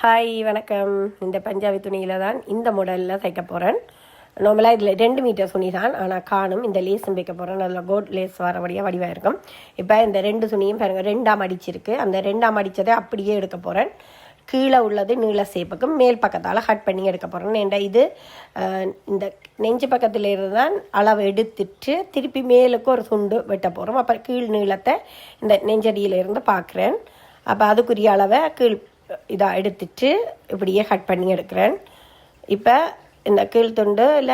Hi வணக்கம். இந்த பஞ்சாபி துணியில் தான் இந்த மாடலில் தைக்க போகிறேன். நார்மலாக இதில் 2 மீட்டர் துணி தான், ஆனால் காணும் இந்த லேஸும் வைக்க போகிறேன். அதில் கோட் லேஸ் வரபடியாக வடிவாக இருக்கும். இப்போ இந்த 2 துணியும் பாருங்கள், 2ஆம் அடிச்சிருக்கு. அந்த 2ஆம் அடித்ததை அப்படியே எடுக்க போகிறேன். கீழே உள்ளது நீள சேப்புக்கும் மேல் பக்கத்தால் கட் பண்ணி எடுக்க போகிறேன். ஏன்டா இது இந்த நெஞ்சு பக்கத்தில் இருந்து தான் அளவு எடுத்துட்டு திருப்பி மேலுக்கு ஒரு துண்டு வெட்ட போகிறோம். அப்போ கீழ் நீளத்தை இந்த நெஞ்சடியிலிருந்து பார்க்குறேன். அப்போ அதுக்குரிய அளவை கீழ் இதாக எடுத்துட்டு இப்படியே கட் பண்ணி எடுக்கிறேன். இப்போ இந்த கீழ் துண்டில்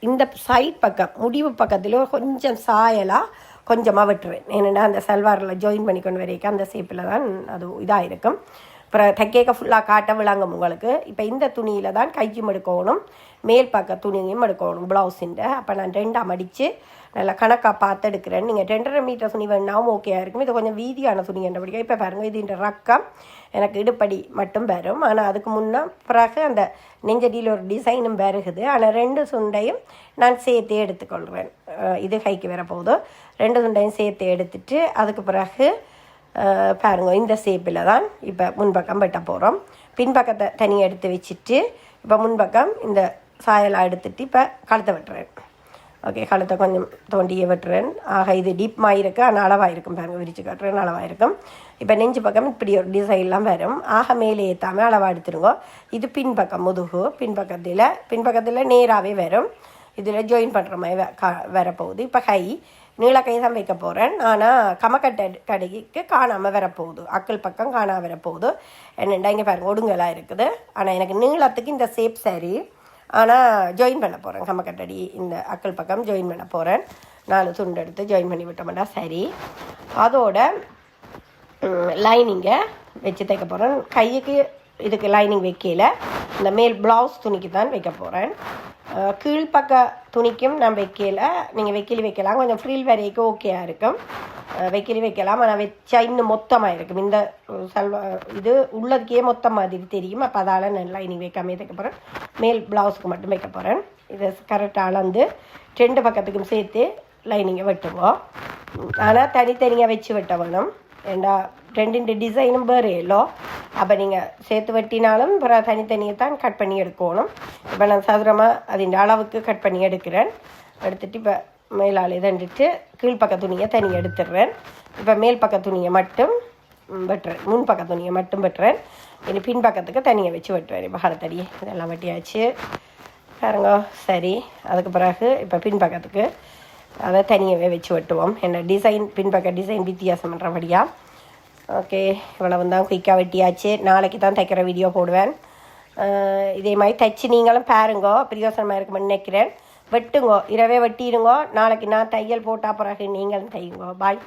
இந்த சைட் பக்கம் முடிவு பக்கத்தில் கொஞ்சம் சாயலாக கொஞ்சமாக விட்டுருவேன். ஏன்னா அந்த சல்வாரில் ஜாயின் பண்ணி கொண்டு வரைக்கும் அந்த ஷேப்பில் தான் அது இதாக இருக்கும். அப்புறம் தைக்க ஃபுல்லாக காட்ட விளாங்கும் உங்களுக்கு. இப்போ இந்த துணியில் தான் கையும் எடுக்கணும், மேல் பக்க துணியும் எடுக்கணும் ப்ளவுஸுண்ட. அப்போ நான் 2ஆம் அடித்து நல்லா கணக்காக பார்த்து எடுக்கிறேன். நீங்கள் 2.5 மீட்டர் துணி வேணாவும் ஓகேயா இருக்கும். இது கொஞ்சம் வீதியான துணி என்றபடியாக இப்போ பாருங்கள், இது இந்த ரக்கம் எனக்கு இடுப்படி மட்டும் வரும். ஆனால் அதுக்கு முன்னே பிறகு அந்த நெஞ்சடியில் ஒரு டிசைனும் வருகுது. ஆனால் 2 சுண்டையும் நான் சேர்த்து எடுத்துக்கொள்கிறேன். இது கைக்கு வரப்போகுது. 2 சுண்டையும் சேர்த்து எடுத்துட்டு அதுக்கு பிறகு பாருங்க, இந்த ஷேப்பில் தான் இப்போ முன்பக்கம் வெட்ட போகிறோம். பின்பக்கத்தை தனியாக எடுத்து வச்சுட்டு இப்போ முன்பக்கம் இந்த சாயலாக எடுத்துட்டு இப்போ கழுத்தை வெட்டுறேன். ஓகே, கழுத்தை கொஞ்சம் தோண்டியே வெட்டுறேன். ஆக இது டீப்மாக இருக்குது, ஆனால் அளவாக இருக்கும். பாருங்கள், விரித்து காட்டுறேன், அளவாக இருக்கும். இப்போ நெஞ்சு பக்கம் இப்படி ஒரு டிசைன்லாம் வரும். ஆக மேலே ஏற்றாமல் அளவாக எடுத்துருங்கோ. இது பின்பக்கம் முதுகு, பின்பக்கத்தில் நேராகவே வரும். இதில் ஜாயின் பண்ணுற மாதிரி வரப்போகுது. இப்போ கை நீளக்கை தான் வைக்க போகிறேன். ஆனால் கமக்கட்டை கடைக்கு காணாமல் வரப்போகுது, அக்கல் பக்கம் காணாமல் வரப்போகுது. என்னென்னா இங்கே பாருங்கள், ஒடுங்கலாக இருக்குது. ஆனால் எனக்கு நீளத்துக்கு இந்த ஷேப் சரி. ஆனால் ஜாயின் பண்ண போகிறேன், கமக்கட்டடி இந்த அக்கல் பக்கம் ஜாயின் பண்ண போகிறேன். 4 துண்டு எடுத்து ஜாயின் பண்ணி விட்டோம்னா சரி. அதோட லைனிங்கை வச்சு தைக்க போகிறேன். கைக்கு இதுக்கு லைனிங் வைக்கல, இந்த மேல் ப்ளவுஸ் துணிக்கு தான் வைக்க போகிறேன். கீழ்ப்பக்க துணிக்கும் நான் வைக்கல, நீங்கள் வைக்கலாம். கொஞ்சம் ஃப்ரீல் வரைக்கும் ஓகேயா இருக்கும், வைக்கலாம். ஆனால் வச்சா இன்னும் மொத்தமாக இருக்கும். இந்த இது உள்ளதுக்கே மொத்தம் மாதிரி தெரியும். அப்போ அதால் நான் லைனிங் வைக்காமே தைக்க போகிறேன். மேல் ப்ளவுஸுக்கு மட்டும் வைக்க போகிறேன். இதை கரெக்டாக அளந்து 2 பக்கத்துக்கும் சேர்த்து லைனிங்கை வெட்டுவோம். ஆனால் தனித்தனியாக வச்சு வெட்ட வேணும். ஏண்டா 2 டிசைனும் வேறு எல்லோ. அப்போ நீங்கள் சேர்த்து வெட்டினாலும் அப்புறம் தனித்தனியை தான் கட் பண்ணி எடுக்கணும். இப்போ நான் சதுரமாக அதின் அளவுக்கு கட் பண்ணி எடுக்கிறேன். எடுத்துகிட்டு இப்போ மேலால் இதண்டுட்டு கீழ்ப்பக்க துணியை தனியாக எடுத்துடுறேன். இப்போ மேல் பக்க துணியை மட்டும் வெட்டுறேன், முன்பக்க துணியை மட்டும் வெட்டுறேன். இனி பின்பக்கத்துக்கு தனியாக வச்சு வெட்டுறேன். இப்போ ஹரத்தடி இதெல்லாம் வெட்டியாச்சு பாருங்க. சரி, அதுக்கு பிறகு இப்போ பின்பக்கத்துக்கு அதை தனியாகவே வச்சு வெட்டுவோம். என்ன டிசைன் பின்பக்க டிசைன் வித்தியாசம் பண்ணுறபடியாக. ஓகே, இவ்வளவு தான் குயிக்காக வெட்டியாச்சு. நாளைக்கு தான் தைக்கிற வீடியோ போடுவேன். இதே மாதிரி தைச்சி நீங்களும் பாருங்கோ, பிரியோசனமாக இருக்குமென்னு நினைக்கிறேன். வெட்டுங்கோ, இரவே வெட்டிடுங்கோ. நாளைக்கு நான் தையல் போட்டால் பிறகு நீங்களும் தையுங்கோ. பாய்.